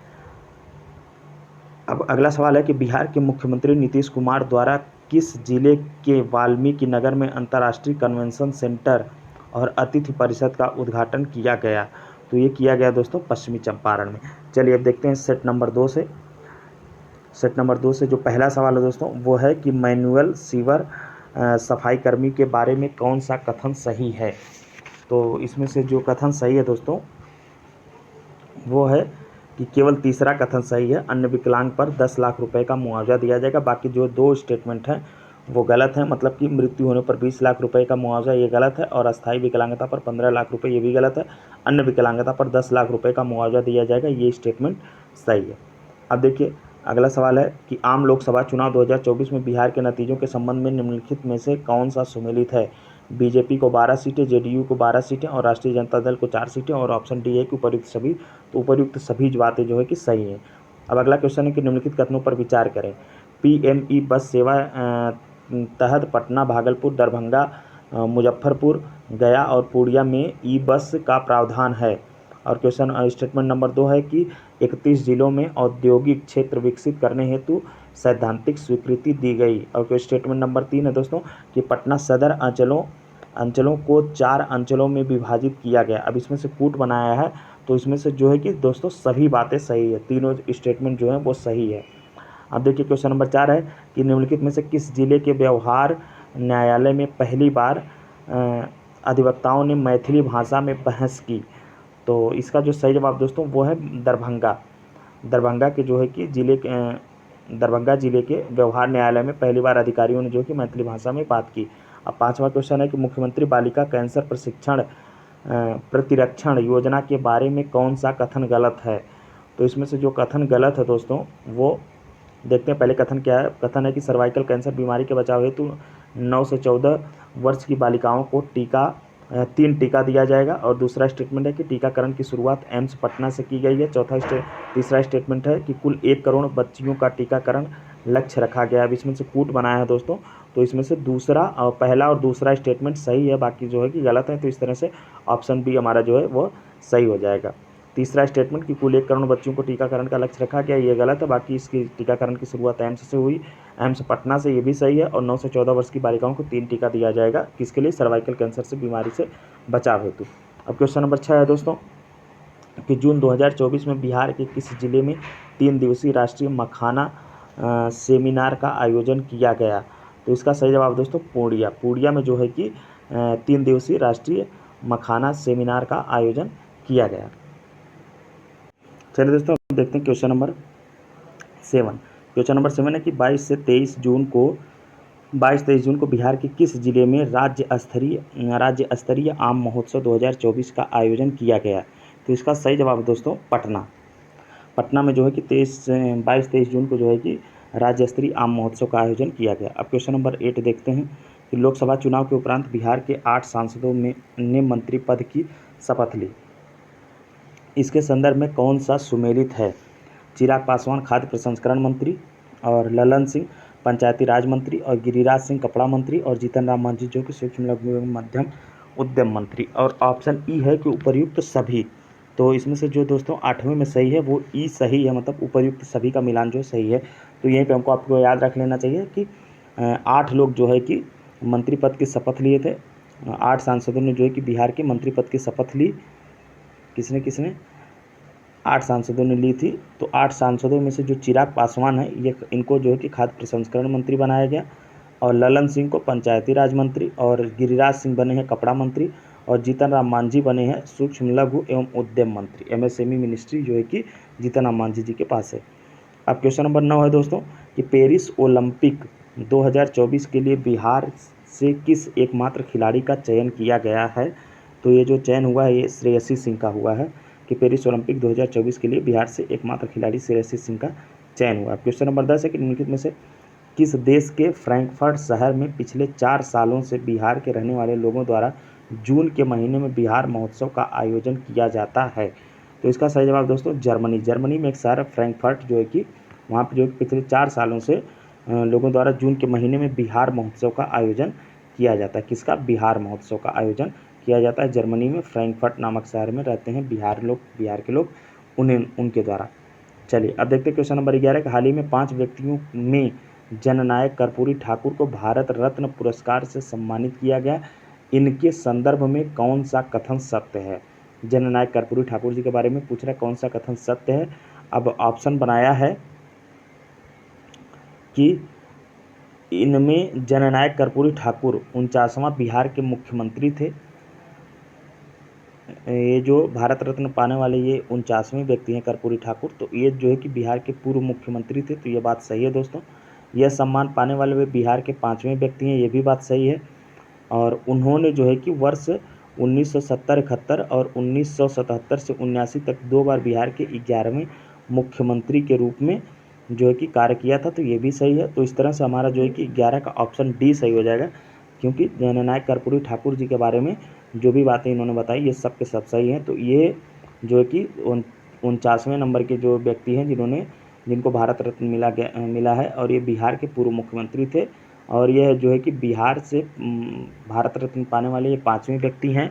अब अगला सवाल है कि बिहार के मुख्यमंत्री नीतीश कुमार द्वारा किस जिले के वाल्मीकि नगर में अंतर्राष्ट्रीय कन्वेंशन सेंटर और अतिथि परिषद का उद्घाटन किया गया? तो ये किया गया दोस्तों पश्चिमी चंपारण में। चलिए अब देखते हैं सेट नंबर 2 से। सेट नंबर 2 से जो पहला सवाल है दोस्तों वो है कि मैनुअल सीवर सफाई कर्मी के बारे में कौन सा कथन सही है? तो इसमें से जो कथन सही है दोस्तों वो है कि केवल तीसरा कथन सही है, अन्य विकलांग पर 10 लाख रुपए का मुआवजा दिया जाएगा। बाकी जो 2 स्टेटमेंट हैं वो गलत हैं, मतलब कि मृत्यु होने पर 20 लाख रुपए का मुआवजा ये गलत है, और अस्थायी विकलांगता पर 15 लाख रुपए ये भी गलत है। अन्य विकलांगता पर 10 लाख रुपए का मुआवजा दिया जाएगा, ये स्टेटमेंट सही है। अब देखिए अगला सवाल है कि आम लोकसभा चुनाव 2024 में बिहार के नतीजों के संबंध में निम्नलिखित में से कौन सा सुमेलित है? बीजेपी को 12 सीटें, जेडीयू को 12 सीटें और राष्ट्रीय जनता दल को 4 सीटें, और ऑप्शन डी है कि उपर्युक्त सभी। तो उपर्युक्त सभी बातें जो है कि सही हैं। अब अगला क्वेश्चन है कि निम्नलिखित कथनों पर विचार करें। PME बस सेवा तहत पटना, भागलपुर, दरभंगा, मुजफ्फरपुर, गया और पूर्णिया में ई बस का प्रावधान है। और क्वेश्चन स्टेटमेंट नंबर 2 है कि 31 जिलों में औद्योगिक क्षेत्र विकसित करने हेतु सैद्धांतिक स्वीकृति दी गई। और स्टेटमेंट नंबर 3 है दोस्तों कि पटना सदर अंचलों को 4 अंचलों में विभाजित किया गया। अब इसमें से कूट बनाया है, तो इसमें से जो है कि दोस्तों सभी बातें सही है, तीनों स्टेटमेंट जो है वो सही है। अब देखिए क्वेश्चन नंबर 4 है कि निम्नलिखित में से किस जिले के व्यवहार न्यायालय में पहली बार अधिवक्ताओं ने मैथिली भाषा में बहस की? तो इसका जो सही जवाब दोस्तों वो है दरभंगा के जो है कि दरभंगा जिले के व्यवहार न्यायालय में पहली बार अधिकारियों ने जो कि मैथिली भाषा में बात की। अब 5वां क्वेश्चन है कि मुख्यमंत्री बालिका कैंसर प्रतिरक्षण योजना के बारे में कौन सा कथन गलत है? तो इसमें से जो कथन गलत है दोस्तों वो देखते हैं। पहले कथन क्या है? कथन है कि सर्वाइकल कैंसर बीमारी के बचाव हेतु 9 से 14 वर्ष की बालिकाओं को 3 टीका दिया जाएगा। और दूसरा स्टेटमेंट है कि टीकाकरण की शुरुआत एम्स पटना से की गई है। तीसरा स्टेटमेंट है कि कुल 1 करोड़ बच्चियों का टीकाकरण लक्ष्य रखा गया है। अब इसमें से कूट बनाया है दोस्तों, तो इसमें से पहला और दूसरा स्टेटमेंट सही है, बाकी जो है कि गलत है। तो इस तरह से ऑप्शन बी हमारा जो है वो सही हो जाएगा। तीसरा स्टेटमेंट कि कुल 1 करोड़ बच्चों को टीकाकरण का लक्ष्य रखा गया, ये गलत है। बाकी इसकी टीकाकरण की शुरुआत एम्स से हुई, एम्स पटना से, ये भी सही है। और 9 से 14 वर्ष की बालिकाओं को 3 टीका दिया जाएगा, किसके लिए? सर्वाइकल कैंसर से बीमारी से बचाव हेतु। अब क्वेश्चन नंबर 6 है दोस्तों कि जून 2024 में बिहार के किस जिले में 3 दिवसीय राष्ट्रीय मखाना सेमिनार का आयोजन किया गया? तो इसका सही जवाब दोस्तों पूर्णिया में जो है कि 3 दिवसीय राष्ट्रीय मखाना सेमिनार का आयोजन किया गया। चलिए दोस्तों देखते हैं क्वेश्चन नंबर 7। क्वेश्चन नंबर 7 है कि 22 से 23 जून को बिहार के किस जिले में राज्य स्तरीय आम महोत्सव 2024 का आयोजन किया गया? तो इसका सही जवाब दोस्तों पटना में जो है कि 22-23 जून को जो है कि राज्य स्तरीय आम महोत्सव का आयोजन किया गया। अब क्वेश्चन नंबर 8 देखते हैं कि लोकसभा चुनाव के उपरांत बिहार के 8 सांसदों ने मंत्री पद की शपथ ली। इसके संदर्भ में कौन सा सुमेलित है? चिराग पासवान खाद्य प्रसंस्करण मंत्री, और ललन सिंह पंचायती राज मंत्री, और गिरिराज सिंह कपड़ा मंत्री, और जीतन राम मांझी जो कि सूक्ष्म लघु एवं मध्यम उद्यम मंत्री। और ऑप्शन ई है कि उपर्युक्त सभी। तो इसमें से जो दोस्तों 8वें में सही है वो ई सही है, मतलब उपर्युक्त सभी का मिलान जो सही है। तो यहीं पे आपको याद रख लेना चाहिए कि 8 लोग जो है कि मंत्री पद की शपथ लिए थे। 8 सांसदों ने जो है कि बिहार के मंत्री पद की शपथ ली। किसने 8 सांसदों ने ली थी। तो 8 सांसदों में से जो चिराग पासवान है इनको जो है कि खाद्य प्रसंस्करण मंत्री बनाया गया, और ललन सिंह को पंचायती राज मंत्री, और गिरिराज सिंह बने हैं कपड़ा मंत्री, और जीतन राम मांझी बने हैं सूक्ष्म लघु एवं उद्यम मंत्री। MSME मिनिस्ट्री जो है कि जीतन राम मांझी जी के पास है। अब क्वेश्चन नंबर 9 है दोस्तों कि पेरिस ओलंपिक 2024 के लिए बिहार से किस एकमात्र खिलाड़ी का चयन किया गया है? तो ये जो चयन हुआ है ये श्रेयसी सिंह का हुआ है कि पेरिस ओलंपिक 2024 के लिए बिहार से एकमात्र खिलाड़ी श्रेयसी सिंह का चयन हुआ। क्वेश्चन नंबर 10 है कि निम्नलिखित में से किस देश के फ्रैंकफर्ट शहर में पिछले 4 सालों से बिहार के रहने वाले लोगों द्वारा जून के महीने में बिहार महोत्सव का आयोजन किया जाता है? तो इसका सही जवाब दोस्तों जर्मनी। जर्मनी में एक शहर है फ्रैंकफर्ट, जो है कि वहाँ पर जो है पिछले 4 सालों से लोगों द्वारा जून के महीने में बिहार महोत्सव का आयोजन किया जाता है। किसका? बिहार महोत्सव का आयोजन किया जाता है जर्मनी में, फ्रैंकफर्ट नामक शहर में रहते हैं बिहार के लोग, उनके द्वारा। चलिए अब देखते हैं क्वेश्चन नंबर 11 हाल ही में 5 व्यक्तियों में जननायक कर्पूरी ठाकुर को भारत रत्न पुरस्कार से सम्मानित किया गया। इनके संदर्भ में कौन सा कथन सत्य है? जननायक कर्पूरी ठाकुर जी के बारे में पूछ रहा है, कौन सा कथन सत्य है? अब ऑप्शन बनाया है कि इनमें जननायक कर्पूरी ठाकुर 49वां बिहार के मुख्यमंत्री थे। ये जो भारत रत्न पाने वाले ये 49वें व्यक्ति हैं कर्पूरी ठाकुर, तो ये जो है कि बिहार के पूर्व मुख्यमंत्री थे, तो ये बात सही है दोस्तों। यह सम्मान पाने वाले वे बिहार के 5वें व्यक्ति हैं, ये भी बात सही है। और उन्होंने जो है कि वर्ष 1970-71 और 1977 से 79 तक 2 बार बिहार के 11वें मुख्यमंत्री के रूप में जो है कि कार्य किया था, तो ये भी सही है। तो इस तरह से हमारा जो है कि 11 का ऑप्शन डी सही हो जाएगा, क्योंकि जननायक कर्पूरी ठाकुर जी के बारे में जो भी बातें इन्होंने बताई ये सब के सब सही हैं। तो ये जो है कि 49वें नंबर के जो व्यक्ति हैं जिनको भारत रत्न मिला है, और ये बिहार के पूर्व मुख्यमंत्री थे। और यह जो है कि बिहार से भारत रत्न पाने वाले ये 5वें व्यक्ति हैं।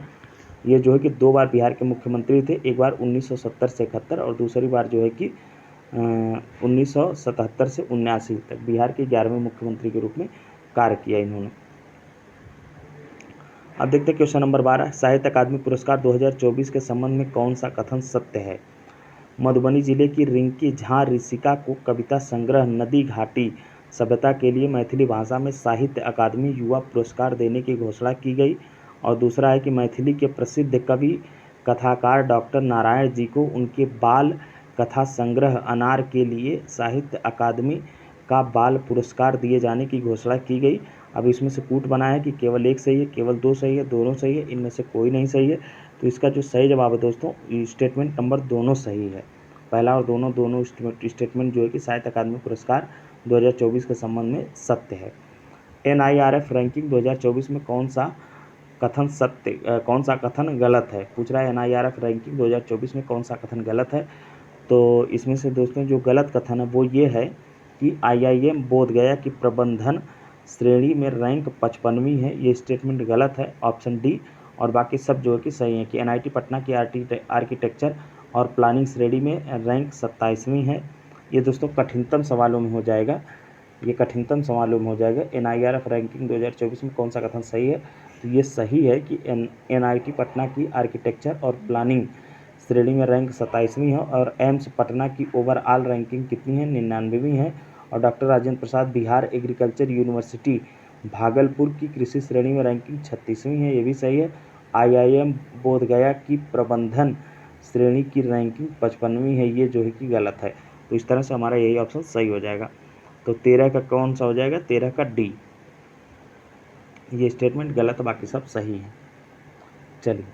ये जो है कि 2 बार बिहार के मुख्यमंत्री थे, एक बार 1970 से 71 और दूसरी बार जो है कि 1977 से 79 तक बिहार के 11वें मुख्यमंत्री के रूप में कार्य किया इन्होंने। अब देखते हैं क्वेश्चन नंबर 12 साहित्य अकादमी पुरस्कार 2024 के संबंध में कौन सा कथन सत्य है? मधुबनी जिले की रिंकी झा ऋषिका को कविता संग्रह नदी घाटी सभ्यता के लिए मैथिली भाषा में साहित्य अकादमी युवा पुरस्कार देने की घोषणा की गई। और दूसरा है कि मैथिली के प्रसिद्ध कवि कथाकार डॉक्टर नारायण जी को उनके बाल कथा संग्रह अनार के लिए साहित्य अकादमी का बाल पुरस्कार दिए जाने की घोषणा की गई। अब इसमें से कूट बना है कि केवल एक सही है, केवल 2 सही है, दोनों सही है, इनमें से कोई नहीं सही है। तो इसका जो सही जवाब है दोस्तों, स्टेटमेंट नंबर दोनों सही है। पहला और दोनों स्टेटमेंट जो है कि साहित्य अकादमी पुरस्कार 2024 के संबंध में सत्य है। NIRF रैंकिंग 2024 में कौन सा कथन गलत है? पूछ रहा है NIRF रैंकिंग 2024 में कौन सा कथन गलत है? तो इसमें से दोस्तों जो गलत कथन है वो ये है कि IIM बोधगया की प्रबंधन श्रेणी में रैंक 55वीं है, ये स्टेटमेंट गलत है, ऑप्शन डी। और बाकी सब जो है कि सही है कि NIT पटना की आर्किटेक्चर और प्लानिंग श्रेणी में रैंक 27वीं है। ये दोस्तों कठिनतम सवालों में हो जाएगा, NIRF रैंकिंग 2024 में कौन सा कथन सही है? तो ये सही है कि NIT पटना की आर्किटेक्चर और प्लानिंग श्रेणी में रैंक 27वीं है। और एम्स पटना की ओवरऑल रैंकिंग कितनी है? 99वीं है। और doctor Rajendra Prasad Bihar agriculture university Bhagalpur की कृषि श्रेणी में रैंकिंग 36वीं है, ये भी सही है। IIM बोधगया की प्रबंधन श्रेणी की रैंकिंग 55वीं है, ये जो है कि गलत है। तो इस तरह से हमारा यही ऑप्शन सही हो जाएगा। तो 13 का कौन सा हो जाएगा? 13 का डी। ये स्टेटमेंट गलत, बाकी सब सही है। चलिए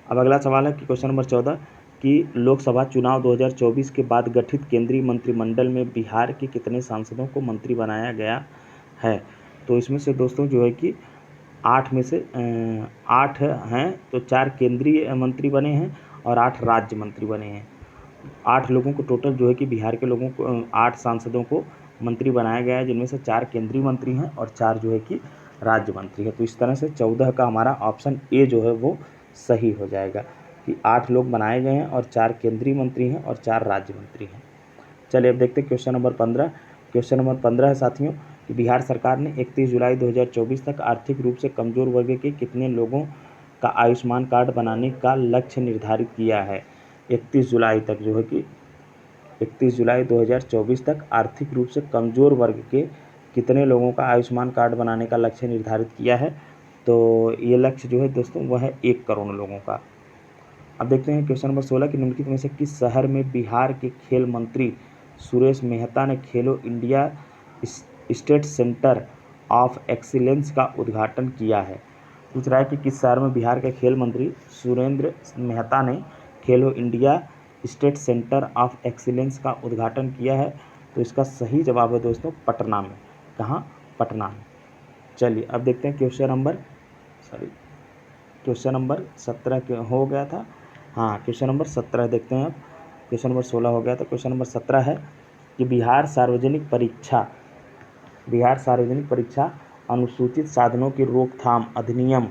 अब अगला सवाल है कि क्वेश्चन नंबर 14 कि लोकसभा चुनाव 2024 के बाद गठित केंद्रीय मंत्रिमंडल में बिहार के कितने सांसदों को मंत्री बनाया गया है? तो इसमें से दोस्तों जो है कि 8 में से 8 हैं, तो 4 केंद्रीय मंत्री बने हैं और 8 राज्य मंत्री बने हैं। 8 लोगों को टोटल जो है कि बिहार के लोगों को 8 सांसदों को मंत्री बनाया गया है, जिनमें से 4 केंद्रीय मंत्री हैं और 4 जो है कि राज्य मंत्री है। तो इस तरह से 14 का हमारा ऑप्शन ए जो है वो सही हो जाएगा कि 8 लोग बनाए गए हैं और 4 केंद्रीय मंत्री हैं और 4 राज्य मंत्री हैं। चलिए अब देखते हैं क्वेश्चन नंबर 15। क्वेश्चन नंबर 15 है साथियों कि बिहार सरकार ने 31 जुलाई 2024 तक आर्थिक रूप से कमजोर वर्ग के कितने लोगों का आयुष्मान कार्ड बनाने का लक्ष्य निर्धारित किया है? 31 जुलाई तक जो है कि 31 जुलाई 2024 तक आर्थिक रूप से कमज़ोर वर्ग के कितने लोगों का आयुष्मान कार्ड बनाने का लक्ष्य निर्धारित किया है? तो ये लक्ष्य जो है दोस्तों वह है 1 करोड़ लोगों का। अब देखते हैं क्वेश्चन नंबर 16 कि निम्नलिखित में से किस शहर में बिहार के खेल मंत्री सुरेश मेहता ने खेलो India state centre of excellence का उद्घाटन किया है? पूछ रहा है कि किस शहर में बिहार के खेल मंत्री सुरेंद्र मेहता ने खेलो India state centre of excellence का उद्घाटन किया है? तो इसका सही जवाब है दोस्तों पटना में। कहाँ? पटना में। चलिए अब देखते हैं क्वेश्चन क्वेश्चन नंबर 17 के हो गया था। हाँ, क्वेश्चन नंबर 17 देखते हैं अब। क्वेश्चन नंबर 16 हो गया था, क्वेश्चन नंबर 17 है कि बिहार सार्वजनिक परीक्षा अनुसूचित साधनों की रोकथाम अधिनियम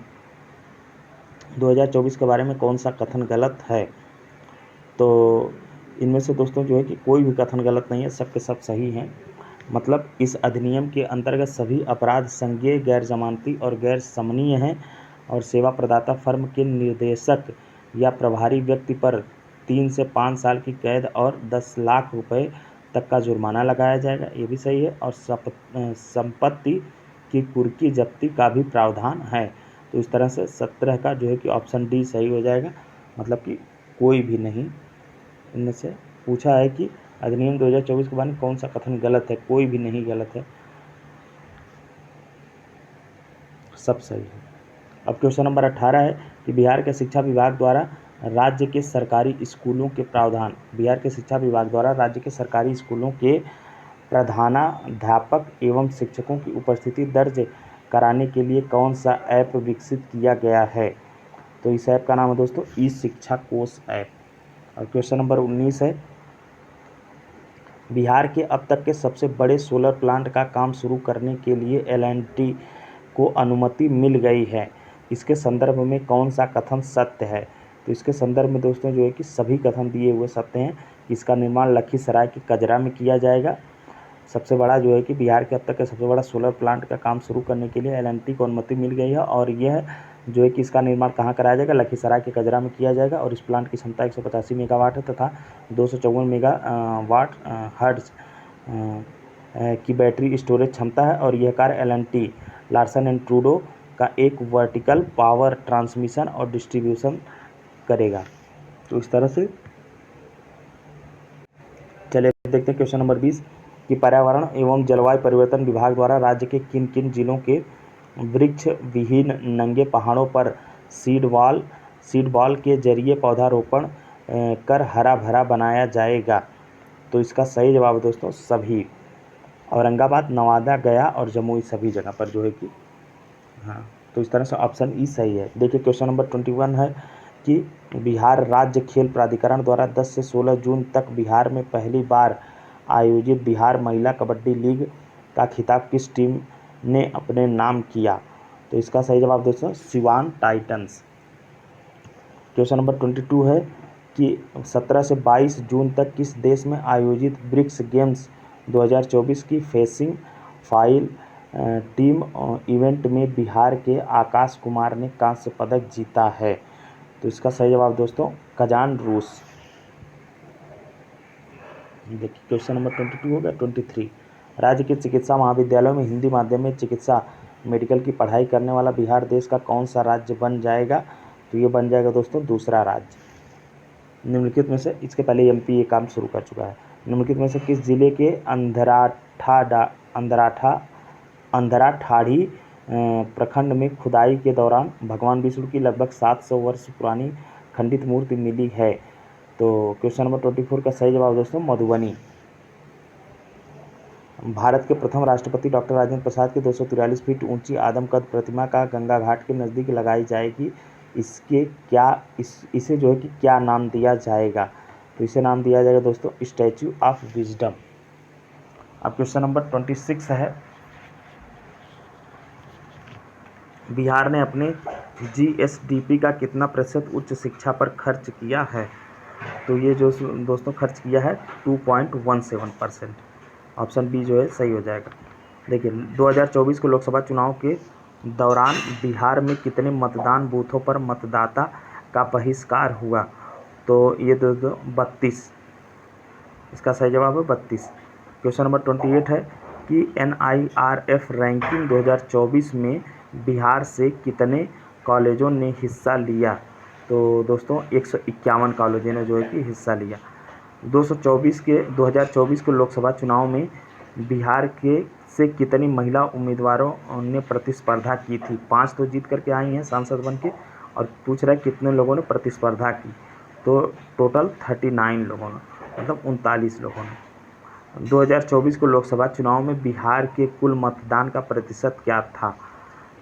2024 के बारे में कौन सा कथन गलत है। तो इनमें से दोस्तों जो है कि कोई भी कथन गलत नहीं है, सब के सब सही हैं। मतलब इस अधिनियम के अंतर्गत सभी अपराध संज्ञेय, गैर जमानती और गैर समनीय हैं और सेवा प्रदाता फर्म के निर्देशक या प्रभारी व्यक्ति पर 3 से 5 साल की कैद और 10 लाख रुपए तक का जुर्माना लगाया जाएगा, ये भी सही है। और संपत्ति की कुर्की जब्ती का भी प्रावधान है। तो इस तरह से 17 का जो है कि ऑप्शन डी सही हो जाएगा। मतलब कि कोई भी नहीं इनमें से पूछा है कि अधिनियम 2024 के बारे में कौन सा कथन गलत है, कोई भी नहीं गलत है, सब सही है। अब क्वेश्चन नंबर 18 है कि बिहार के शिक्षा विभाग द्वारा राज्य के सरकारी स्कूलों के प्रावधान, बिहार के शिक्षा विभाग द्वारा राज्य के सरकारी स्कूलों के प्रधानाध्यापक एवं शिक्षकों की उपस्थिति दर्ज कराने के लिए कौन सा ऐप विकसित किया गया है। तो इस ऐप का नाम है दोस्तों ई शिक्षा कोश ऐप। और क्वेश्चन नंबर 19 है बिहार के अब तक के सबसे बड़े सोलर प्लांट का काम शुरू करने के लिए L&T को अनुमति मिल गई है, इसके संदर्भ में कौन सा कथन सत्य है। तो इसके संदर्भ में दोस्तों जो है कि सभी कथन दिए हुए सत्य हैं। इसका निर्माण लखीसराय के कजरा में किया जाएगा। सबसे बड़ा जो है कि बिहार के अब तक के सबसे बड़ा सोलर प्लांट का काम शुरू करने के लिए L&T को अनुमति मिल गई है और यह जो है कि इसका निर्माण कहाँ कराया जाएगा, लखीसराय के कजरा में किया जाएगा। और इस प्लांट की क्षमता 185 मेगावाट है तथा 254 मेगावाट हर्ट्ज की बैटरी स्टोरेज क्षमता है। और यह कार्य L&T लार्सन एंड टूडो का एक वर्टिकल पावर ट्रांसमिशन और डिस्ट्रीब्यूशन करेगा। तो इस तरह से चलिए देखते हैं क्वेश्चन नंबर 20 कि पर्यावरण एवं जलवायु परिवर्तन विभाग द्वारा राज्य के किन किन जिलों के वृक्ष विहीन नंगे पहाड़ों पर सीड बॉल के जरिए पौधारोपण कर हरा भरा बनाया जाएगा। तो इसका सही जवाब दोस्तों सभी, औरंगाबाद, नवादा, गया और जमुई सभी जगह पर जो है कि हाँ। तो इस तरह से ऑप्शन ई सही है। देखिए क्वेश्चन नंबर 21 है कि बिहार राज्य खेल प्राधिकरण द्वारा 10 से 16 जून तक बिहार में पहली बार आयोजित बिहार महिला कबड्डी लीग का खिताब किस टीम ने अपने नाम किया। तो इसका सही जवाब दोस्तों सिवान टाइटंस। क्वेश्चन नंबर 22 है कि 17 से 22 जून तक किस देश में आयोजित ब्रिक्स गेम्स 2024 की फेंसिंग फाइल टीम इवेंट में बिहार के आकाश कुमार ने कांस्य पदक जीता है। तो इसका सही जवाब दोस्तों कजान, रूस। देखिए क्वेश्चन नंबर 22 हो गया। 23 राज्य के चिकित्सा महाविद्यालयों में हिंदी माध्यम में चिकित्सा मेडिकल की पढ़ाई करने वाला बिहार देश का कौन सा राज्य बन जाएगा। तो ये बन जाएगा दोस्तों दूसरा राज्य। निम्नलिखित में से, इसके पहले MP ये काम शुरू कर चुका है, निम्नलिखित में से किस जिले के अंधराठाड़ी प्रखंड में खुदाई के दौरान भगवान विष्णु की लगभग 700 वर्ष पुरानी खंडित मूर्ति मिली है। तो क्वेश्चन नंबर 24 का सही जवाब दोस्तों मधुबनी। भारत के प्रथम राष्ट्रपति डॉक्टर राजेंद्र प्रसाद की 243 फीट ऊंची आदमकद प्रतिमा का गंगा घाट के नज़दीक लगाई जाएगी। इसे जो है कि क्या नाम दिया जाएगा। तो इसे नाम दिया जाएगा दोस्तों स्टैच्यू ऑफ विजडम। अब क्वेश्चन नंबर 26 है बिहार ने अपने GSDP का कितना प्रतिशत उच्च शिक्षा पर खर्च किया है। तो ये जो दोस्तों खर्च किया है 2.17%। ऑप्शन बी जो है सही हो जाएगा। देखिए 2024 के लोकसभा चुनाव के दौरान बिहार में कितने मतदान बूथों पर मतदाता का बहिष्कार हुआ। तो ये दोस्तों 32, इसका सही जवाब है 32। क्वेश्चन नंबर 28 है कि NIRF रैंकिंग 2024 में बिहार से कितने कॉलेजों ने हिस्सा लिया। तो दोस्तों 151 कॉलेजों ने जो है कि हिस्सा लिया। 2024 के लोकसभा चुनाव में बिहार के से कितनी महिला उम्मीदवारों ने प्रतिस्पर्धा की थी। 5 तो जीत करके आई हैं सांसद बन के, और पूछ रहा है कितने लोगों ने प्रतिस्पर्धा की। तो टोटल 39 लोगों ने, मतलब 39 लोगों ने। 2024 के लोकसभा चुनाव में बिहार के कुल मतदान का प्रतिशत क्या था।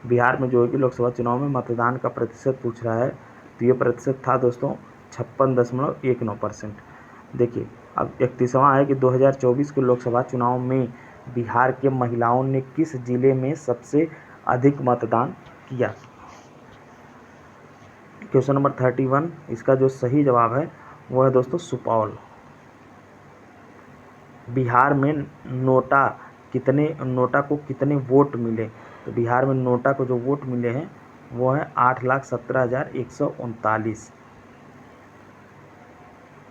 बिहार में जो है कि लोकसभा चुनाव में मतदान का प्रतिशत पूछ रहा है, तो ये प्रतिशत था दोस्तों 56.19%। देखिए अब 31वां है कि 2024 के लोकसभा चुनाव में बिहार के महिलाओं ने किस जिले में सबसे अधिक मतदान किया। क्वेश्चन नंबर 31, इसका जो सही जवाब है वो है दोस्तों सुपौल। बिहार में नोटा को कितने वोट मिले, तो बिहार में नोटा को जो वोट मिले हैं वो है 8,17,139।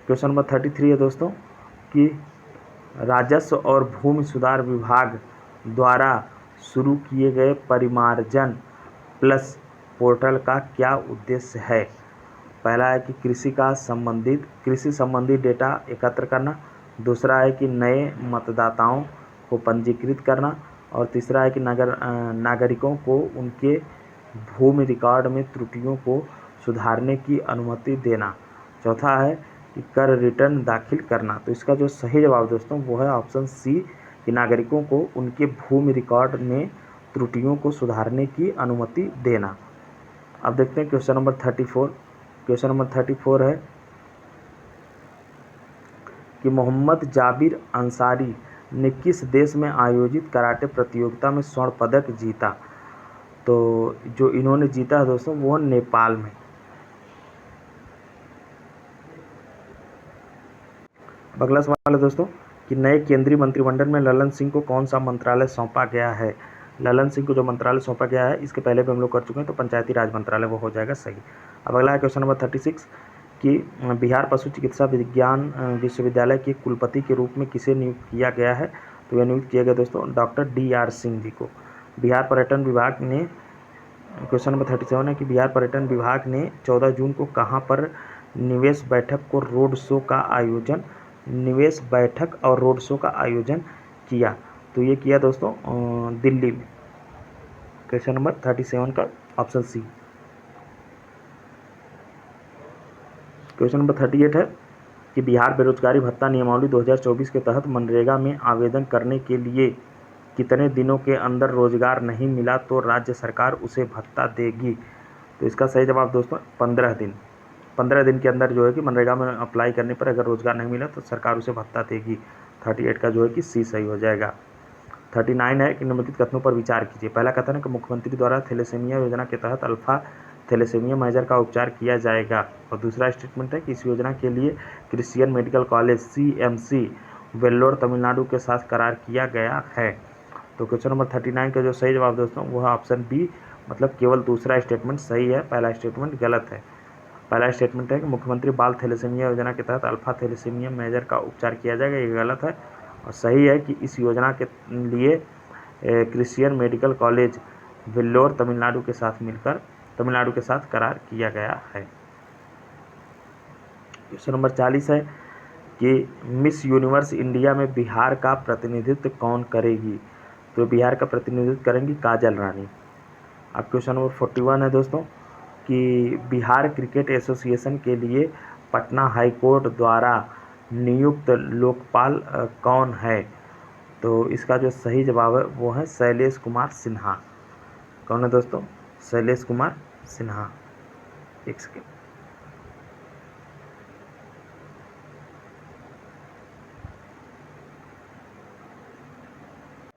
क्वेश्चन नंबर 33 है दोस्तों कि राजस्व और भूमि सुधार विभाग द्वारा शुरू किए गए परिमार्जन प्लस पोर्टल का क्या उद्देश्य है। पहला है कि कृषि संबंधी डेटा एकत्र करना, दूसरा है कि नए मतदाताओं को पंजीकृत करना, और तीसरा है कि नागरिकों को उनके भूमि रिकॉर्ड में त्रुटियों को सुधारने की अनुमति देना, चौथा है कि कर रिटर्न दाखिल करना। तो इसका जो सही जवाब दोस्तों वो है ऑप्शन सी कि नागरिकों को उनके भूमि रिकॉर्ड में त्रुटियों को सुधारने की अनुमति देना। अब देखते हैं क्वेश्चन नंबर 34। क्वेश्चन नंबर 34 है कि मोहम्मद जाबिर अंसारी ने किस देश में आयोजित कराटे प्रतियोगिता में स्वर्ण पदक जीता। तो जो इन्होंने जीता है दोस्तों वो नेपाल में। अगला सवाल है दोस्तों कि नए केंद्रीय मंत्रिमंडल में ललन सिंह को कौन सा मंत्रालय सौंपा गया है। ललन सिंह को जो मंत्रालय सौंपा गया है इसके पहले भी हम लोग कर चुके हैं, तो पंचायती राज मंत्रालय वो हो जाएगा सही। अब अगला है क्वेश्चन नंबर 36 कि बिहार पशु चिकित्सा विज्ञान विश्वविद्यालय के कुलपति के रूप में किसे नियुक्त किया गया है। तो यह नियुक्त किया गया दोस्तों डॉक्टर DR सिंह जी को। बिहार पर्यटन विभाग ने, क्वेश्चन नंबर 37 है कि बिहार पर्यटन विभाग ने 14 जून को कहाँ पर निवेश बैठक और रोड शो का आयोजन किया। तो ये किया दोस्तों दिल्ली में। क्वेश्चन नंबर 37 का ऑप्शन सी। क्वेश्चन नंबर 38 है कि बिहार बेरोजगारी भत्ता नियमावली 2024 के तहत मनरेगा में आवेदन करने के लिए कितने दिनों के अंदर रोजगार नहीं मिला तो राज्य सरकार उसे भत्ता देगी। तो इसका सही जवाब दोस्तों 15 दिन। 15 दिन के अंदर जो है कि मनरेगा में अप्लाई करने पर अगर रोजगार नहीं मिला तो सरकार उसे भत्ता देगी। 38 का जो है कि सी सही हो जाएगा। 39 है कि निम्नलिखित कथनों पर विचार कीजिए। पहला कथन है कि मुख्यमंत्री द्वारा थैलेसीमिया योजना के तहत अल्फा थैलेसीमिया मेजर का उपचार किया जाएगा, और दूसरा स्टेटमेंट है कि इस योजना के लिए Christian medical college CMC Vellore Tamil Nadu के साथ करार किया गया है। तो क्वेश्चन नंबर 39 का जो सही जवाब दोस्तों वो है ऑप्शन बी, मतलब केवल दूसरा स्टेटमेंट सही है, पहला स्टेटमेंट गलत है। पहला स्टेटमेंट है कि मुख्यमंत्री बाल थैलेसीमिया योजना के तहत अल्फा थैलेसीमिया मेजर का उपचार किया जाएगा, ये गलत है। और सही है कि इस योजना के लिए Christian medical college Vellore Tamil Nadu के साथ करार किया गया है। क्वेश्चन नंबर 40 है कि मिस यूनिवर्स इंडिया में बिहार का प्रतिनिधित्व कौन करेगी। तो बिहार का प्रतिनिधित्व करेंगी काजल रानी। अब क्वेश्चन नंबर 41 है दोस्तों कि बिहार क्रिकेट एसोसिएशन के लिए पटना हाई कोर्ट द्वारा नियुक्त लोकपाल कौन है। तो इसका जो सही जवाब है वो है शैलेश कुमार सिन्हा। कौन है दोस्तों? शैलेश कुमार सिन्हा। एक सेकेंड।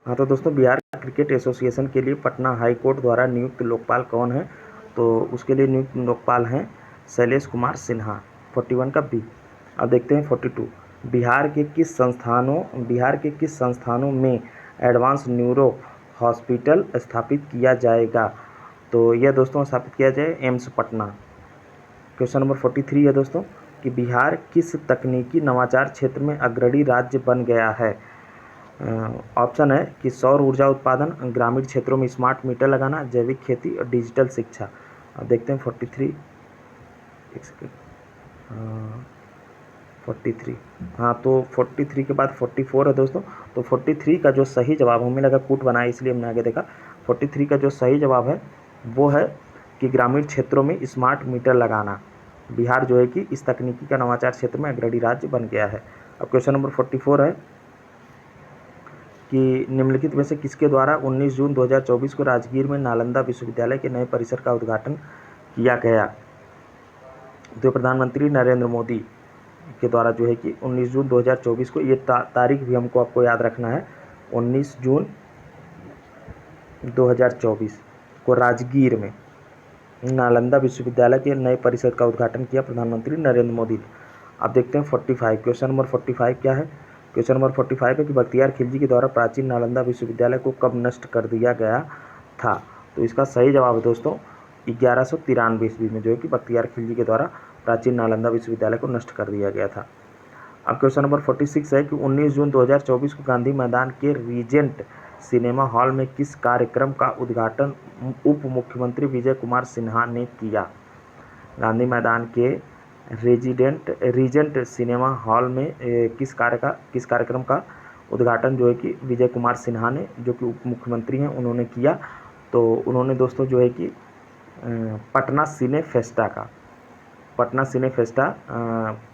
हाँ, तो दोस्तों बिहार क्रिकेट एसोसिएशन के लिए पटना हाई कोर्ट द्वारा नियुक्त लोकपाल कौन है। तो उसके लिए नियुक्त लोकपाल हैं शैलेश कुमार सिन्हा। 41 का बी। अब देखते हैं 42। बिहार के किस संस्थानों में एडवांस न्यूरो हॉस्पिटल स्थापित किया जाएगा। तो यह दोस्तों स्थापित किया जाए एम्स पटना। क्वेश्चन नंबर 43 है दोस्तों कि बिहार किस तकनीकी नवाचार क्षेत्र में अग्रणी राज्य बन गया है। ऑप्शन है कि सौर ऊर्जा उत्पादन, ग्रामीण क्षेत्रों में स्मार्ट मीटर लगाना, जैविक खेती और डिजिटल शिक्षा। अब देखते हैं 43। एक सेकेंड। 43। हाँ, तो 43 के बाद 44 है दोस्तों। तो 43 का जो सही जवाब, हमें लगा कूट बनाया इसलिए हमने आगे देखा। 43 का जो सही जवाब है वो है कि ग्रामीण क्षेत्रों में स्मार्ट मीटर लगाना। बिहार जो है कि इस तकनीकी का नवाचार क्षेत्र में अग्रणी राज्य बन गया है। अब क्वेश्चन नंबर 44 है कि निम्नलिखित में से किसके द्वारा 19 जून 2024 को राजगीर में नालंदा विश्वविद्यालय के नए परिसर का उद्घाटन किया गया। तो प्रधानमंत्री नरेंद्र मोदी के द्वारा जो है कि 19 जून 2024 को, ये तारीख भी हमको आपको याद रखना है, 19 जून 2024 को राजगीर में नालंदा विश्वविद्यालय के नए परिसर का उद्घाटन किया प्रधानमंत्री नरेंद्र मोदी ने। अब देखते हैं 45, क्वेश्चन नंबर 45 क्या है। क्वेश्चन नंबर 45 है कि बख्तियार खिलजी के द्वारा प्राचीन नालंदा विश्वविद्यालय को कब नष्ट कर दिया गया था। तो इसका सही जवाब है दोस्तों 1193 ईस्वी में जो है कि बख्तियार खिलजी के द्वारा प्राचीन नालंदा विश्वविद्यालय को नष्ट कर दिया गया था। अब क्वेश्चन नंबर 46 है कि 19 जून 2024 को गांधी मैदान के रीजेंट सिनेमा हॉल में किस कार्यक्रम का उद्घाटन उप मुख्यमंत्री विजय कुमार सिन्हा ने किया। गांधी मैदान के रीजेंट सिनेमा हॉल में किस कार्यक्रम का उद्घाटन जो है कि विजय कुमार सिन्हा ने, जो कि उप मुख्यमंत्री हैं, उन्होंने किया। तो उन्होंने दोस्तों जो है कि पटना सिने फेस्टा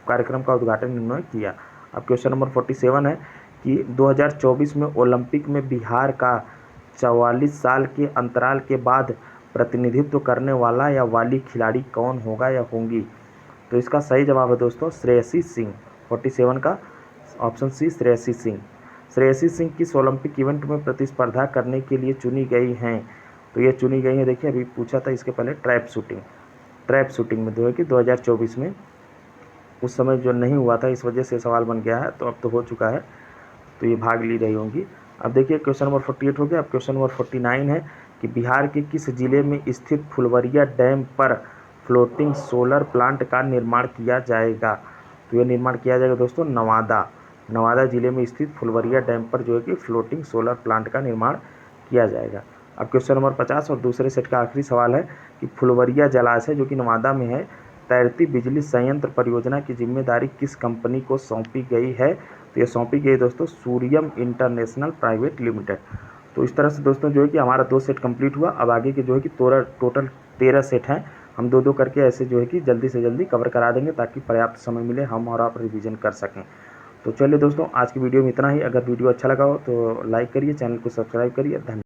कार्यक्रम का उद्घाटन उन्होंने किया। अब क्वेश्चन नंबर 47 है कि 2024 में ओलंपिक में बिहार का 44 साल के अंतराल के बाद प्रतिनिधित्व करने वाला या वाली खिलाड़ी कौन होगा या होंगी। तो इसका सही जवाब है दोस्तों श्रेयसी सिंह। 47 का ऑप्शन सी श्रेयसी सिंह। श्रेयसी सिंह किस ओलंपिक इवेंट में प्रतिस्पर्धा करने के लिए चुनी गई हैं। तो ये चुनी गई है, देखिए अभी पूछा था इसके पहले, ट्रैप शूटिंग में जो है कि 2024 में, उस समय जो नहीं हुआ था इस वजह से सवाल बन गया है, तो अब तो हो चुका है, तो ये भाग ली रही होंगी। अब देखिए क्वेश्चन नंबर 48 हो गया। अब क्वेश्चन नंबर 49 है कि बिहार के किस जिले में स्थित फुलवरिया डैम पर फ्लोटिंग सोलर प्लांट का निर्माण किया जाएगा। तो यह निर्माण किया जाएगा दोस्तों नवादा जिले में स्थित फुलवरिया डैम पर जो है कि फ्लोटिंग सोलर प्लांट का निर्माण किया जाएगा। अब क्वेश्चन नंबर 50 और दूसरे सेट का आखिरी सवाल है कि फुलवरिया जलाशय जो कि नवादा में है, तैरती बिजली संयंत्र परियोजना की जिम्मेदारी किस कंपनी को सौंपी गई है। तो ये सौंपी गई दोस्तों सूर्यम इंटरनेशनल प्राइवेट लिमिटेड। तो इस तरह से दोस्तों जो है कि हमारा 2 सेट कंप्लीट हुआ। अब आगे के जो है कि टोटल 13 सेट हैं, हम 2-2 करके ऐसे जो है कि जल्दी से जल्दी कवर करा देंगे ताकि पर्याप्त समय मिले हम और आप रिवीजन कर सकें। तो चलिए दोस्तों आज की वीडियो में इतना ही। अगर वीडियो अच्छा लगा हो तो लाइक करिए, चैनल को सब्सक्राइब करिए। धन्यवाद।